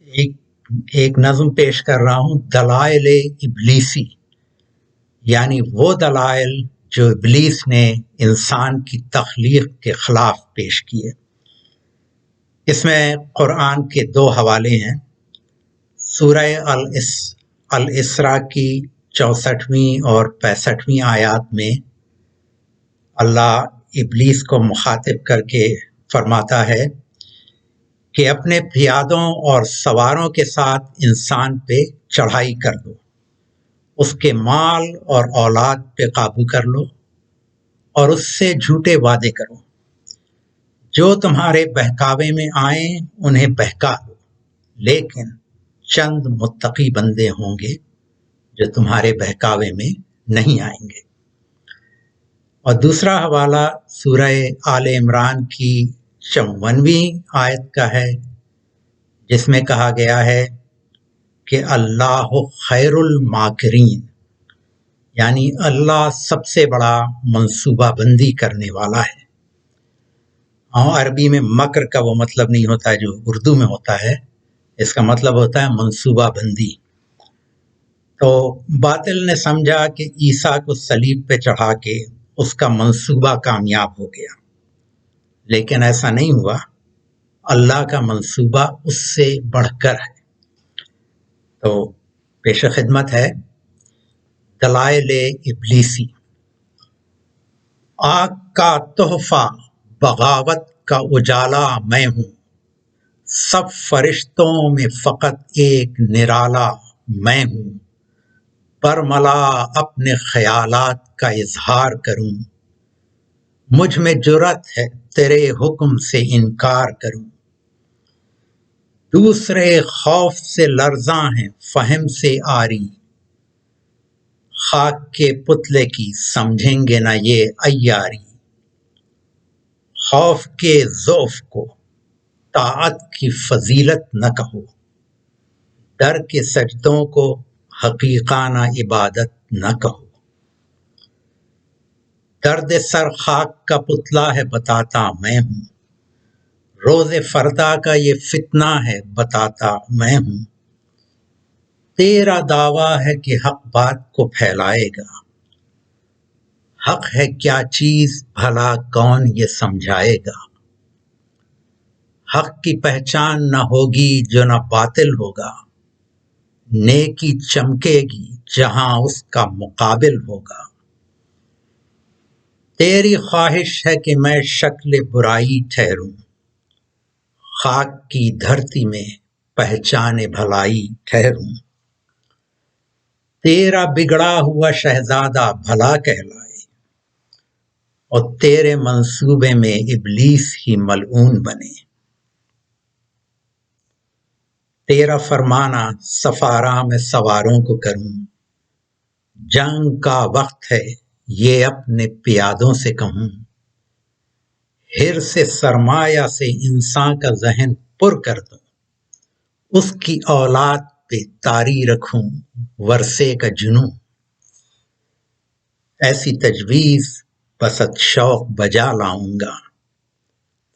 ایک ایک نظم پیش کر رہا ہوں، دلائل ابلیسی، یعنی وہ دلائل جو ابلیس نے انسان کی تخلیق کے خلاف پیش کیے۔ اس میں قرآن کے 2 حوالے ہیں۔ سورہ الاسراء کی 64ویں اور 65ویں آیات میں اللہ ابلیس کو مخاطب کر کے فرماتا ہے کہ اپنے پیادوں اور سواروں کے ساتھ انسان پہ چڑھائی کر دو، اس کے مال اور اولاد پہ قابو کر لو اور اس سے جھوٹے وعدے کرو۔ جو تمہارے بہکاوے میں آئیں انہیں بہکا دو، لیکن چند متقی بندے ہوں گے جو تمہارے بہکاوے میں نہیں آئیں گے۔ اور دوسرا حوالہ سورہ آل عمران کی 54ویں آیت کا ہے، جس میں کہا گیا ہے کہ اللہ خیر الماکرین، یعنی اللہ سب سے بڑا منصوبہ بندی کرنے والا ہے۔ عربی میں مکر کا وہ مطلب نہیں ہوتا جو اردو میں ہوتا ہے، اس کا مطلب ہوتا ہے منصوبہ بندی۔ تو باطل نے سمجھا کہ عیسیٰ کو صلیب پہ چڑھا کے اس کا منصوبہ کامیاب ہو گیا، لیکن ایسا نہیں ہوا۔ اللہ کا منصوبہ اس سے بڑھ کر ہے۔ تو پیش خدمت ہے دلائل ابلیسی۔ آگ کا تحفہ بغاوت کا اجالا میں ہوں، سب فرشتوں میں فقط ایک نرالا میں ہوں، برملا اپنے خیالات کا اظہار کروں، مجھ میں جرأت ہے تیرے حکم سے انکار کروں، دوسرے خوف سے لرزاں ہیں فہم سے آری، خاک کے پتلے کی سمجھیں گے نہ یہ عیاری، خوف کے ضعف کو طاعت کی فضیلت نہ کہو، ڈر کے سجدوں کو حقیقانہ عبادت نہ کہو، درد سر خاک کا پتلا ہے بتاتا میں ہوں، روز فردا کا یہ فتنہ ہے بتاتا میں ہوں، تیرا دعویٰ ہے کہ حق بات کو پھیلائے گا، حق ہے کیا چیز بھلا کون یہ سمجھائے گا، حق کی پہچان نہ ہوگی جو نہ باطل ہوگا، نیکی چمکے گی جہاں اس کا مقابل ہوگا، تیری خواہش ہے کہ میں شکل برائی ٹھہروں، خاک کی دھرتی میں پہچان بھلائی ٹھہروں، تیرا بگڑا ہوا شہزادہ بھلا کہلائے اور تیرے منصوبے میں ابلیس ہی ملعون بنے، تیرا فرمانا سفارہ میں سواروں کو کروں، جنگ کا وقت ہے یہ اپنے پیادوں سے کہوں، حرص سرمایہ سے انسان کا ذہن پر کر دوں، اس کی اولاد پہ طاری رکھوں ورثے کا جنوں، ایسی تجویز بسط شوق بجا لاؤں گا،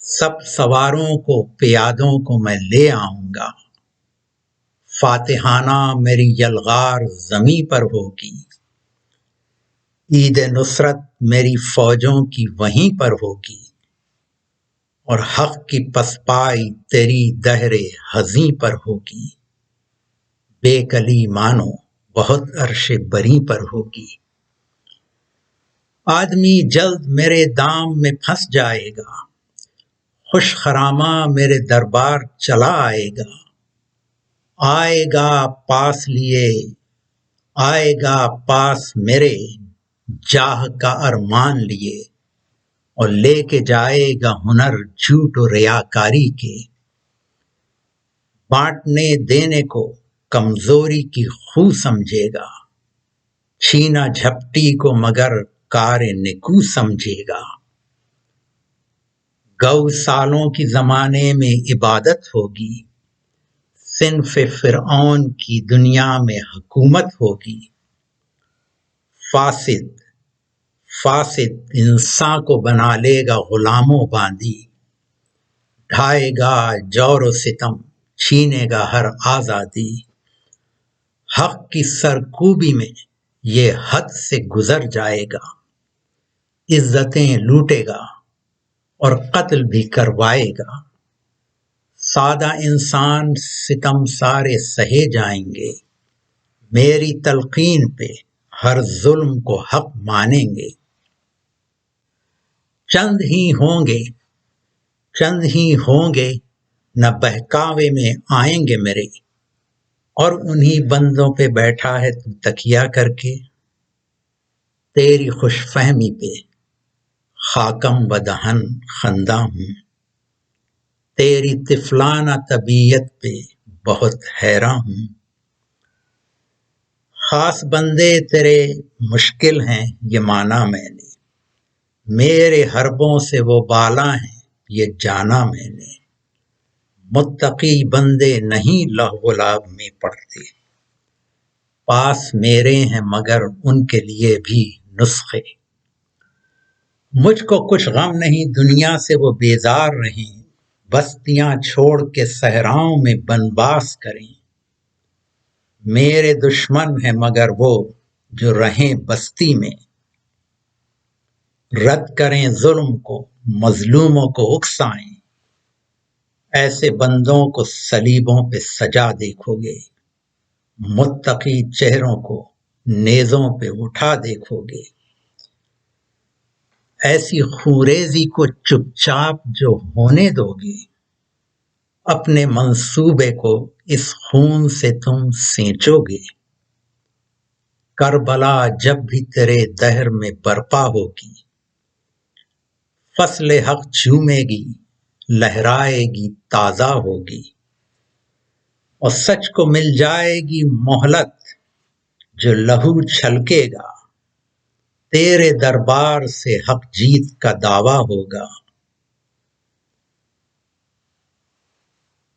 سب سواروں کو پیادوں کو میں لے آؤں گا، فاتحانہ میری یلغار زمیں پر ہوگی، عید نصرت میری فوجوں کی وہیں پر ہوگی، اور حق کی پسپائی تیری دہر حزیں پر ہوگی، بے کلی مانو بہت عرش بری پر ہوگی، آدمی جلد میرے دام میں پھنس جائے گا، خوش خرامہ میرے دربار چلا آئے گا، آئے گا پاس لیے آئے گا پاس میرے جاہ کا ارمان لیے، اور لے کے جائے گا ہنر جھوٹ و ریاکاری کے، بانٹنے دینے کو کمزوری کی خو سمجھے گا، چھینا جھپٹی کو مگر کار نکو سمجھے گا، گو سالوں کی زمانے میں عبادت ہوگی، صنف فرعون کی دنیا میں حکومت ہوگی، فاسد انسان کو بنا لے گا غلاموں باندھی، ڈھائے گا جور و ستم چھینے گا ہر آزادی، حق کی سرکوبی میں یہ حد سے گزر جائے گا، عزتیں لوٹے گا اور قتل بھی کروائے گا، سادہ انسان ستم سارے سہے جائیں گے، میری تلقین پہ ہر ظلم کو حق مانیں گے، چند ہی ہوں گے نہ بہکاوے میں آئیں گے میرے، اور انہی بندوں پہ بیٹھا ہے تو تکیہ کر کے، تیری خوش فہمی پہ خاکم و دہن خندہ ہوں، تیری طفلانہ طبیعت پہ بہت حیراں ہوں، خاص بندے تیرے مشکل ہیں یہ مانا میں نے، میرے حربوں سے وہ بالا ہیں یہ جانا میں نے، متقی بندے نہیں لہو و لعب میں پڑتے، پاس میرے ہیں مگر ان کے لیے بھی نسخے، مجھ کو کچھ غم نہیں دنیا سے وہ بیزار رہیں، بستیاں چھوڑ کے صحراؤں میں بنواس کریں، میرے دشمن ہیں مگر وہ جو رہیں بستی میں، رد کریں ظلم کو مظلوموں کو اکسائیں، ایسے بندوں کو صلیبوں پہ سجا دیکھو گے، متقی چہروں کو نیزوں پہ اٹھا دیکھو گے، ایسی خوریزی کو چپ چاپ جو ہونے دو گے، اپنے منصوبے کو اس خون سے تم سینچو گے، کربلا جب بھی تیرے دہر میں برپا ہوگی، فصل حق چومے گی لہرائے گی تازہ ہوگی، اور سچ کو مل جائے گی مہلت جو لہو چھلکے گا، تیرے دربار سے حق جیت کا دعویٰ ہوگا،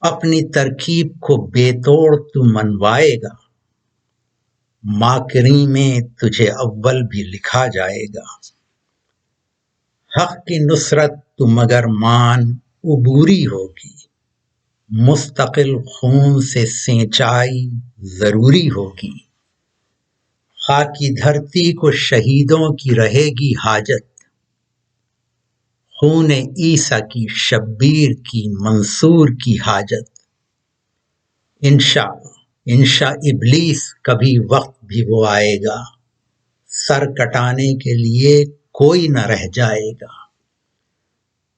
اپنی ترکیب کو بے توڑ تو منوائے گا، ماکری میں تجھے اول بھی لکھا جائے گا، حق کی نصرت تو مگر مان عبوری ہوگی، مستقل خون سے سینچائی ضروری ہوگی، خاکی دھرتی کو شہیدوں کی رہے گی حاجت، خون عیسیٰ کی شبیر کی منصور کی حاجت، انشاء ابلیس کبھی وقت بھی وہ آئے گا، سر کٹانے کے لیے کوئی نہ رہ جائے گا،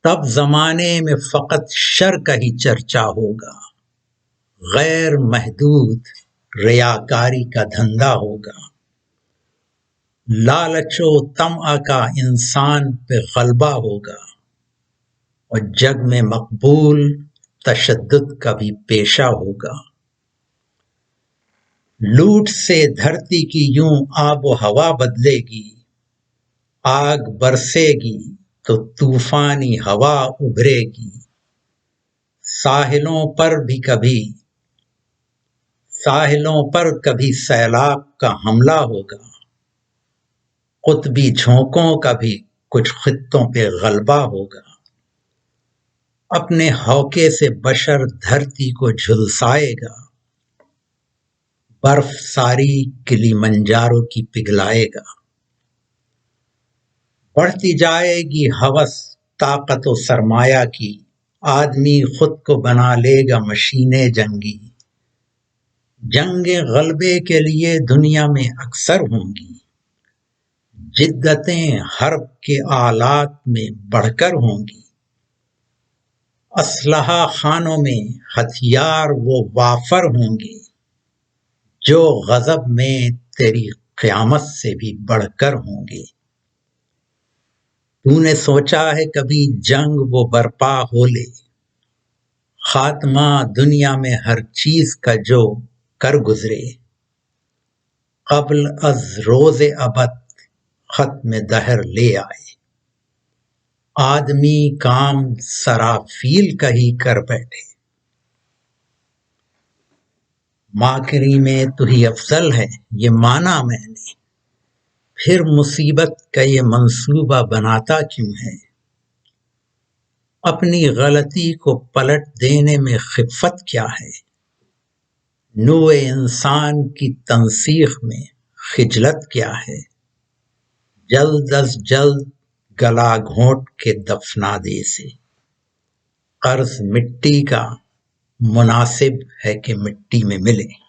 تب زمانے میں فقط شر کا ہی چرچا ہوگا، غیر محدود ریاکاری کا دھندا ہوگا، لالچ و طمع کا انسان پہ غلبہ ہوگا، اور جگ میں مقبول تشدد کا بھی پیشہ ہوگا، لوٹ سے دھرتی کی یوں آب و ہوا بدلے گی، آگ برسے گی تو طوفانی ہوا ابھرے گی، ساحلوں پر کبھی سیلاب کا حملہ ہوگا، قطبی جھونکوں کا بھی کچھ خطوں پہ غلبہ ہوگا، اپنے ہوکے سے بشر دھرتی کو جھلسائے گا، برف ساری کلیمنجارو کی پگھلائے گا، بڑھتی جائے گی ہوس طاقت و سرمایہ کی، آدمی خود کو بنا لے گا مشین جنگی، جنگ غلبے کے لیے دنیا میں اکثر ہوں گی، جدتیں حرب کے آلات میں بڑھ کر ہوں گی، اسلحہ خانوں میں ہتھیار وہ وافر ہوں گے، جو غضب میں تیری قیامت سے بھی بڑھ کر ہوں گے، تو نے سوچا ہے کبھی جنگ وہ برپا ہو لے، خاتمہ دنیا میں ہر چیز کا جو کر گزرے، قبل از روز ابد ختم دہر لے آئے، آدمی کام سرافیل کا ہی کر بیٹھے، ماکری میں تو ہی افضل ہے یہ مانا میں نے، پھر مصیبت کا یہ منصوبہ بناتا کیوں ہے، اپنی غلطی کو پلٹ دینے میں خفت کیا ہے؟ نوع انسان کی تنسیخ میں خجلت کیا ہے؟ جلد از جلد گلا گھونٹ کے دفنا دے سے، قرض مٹی کا مناسب ہے کہ مٹی میں ملے۔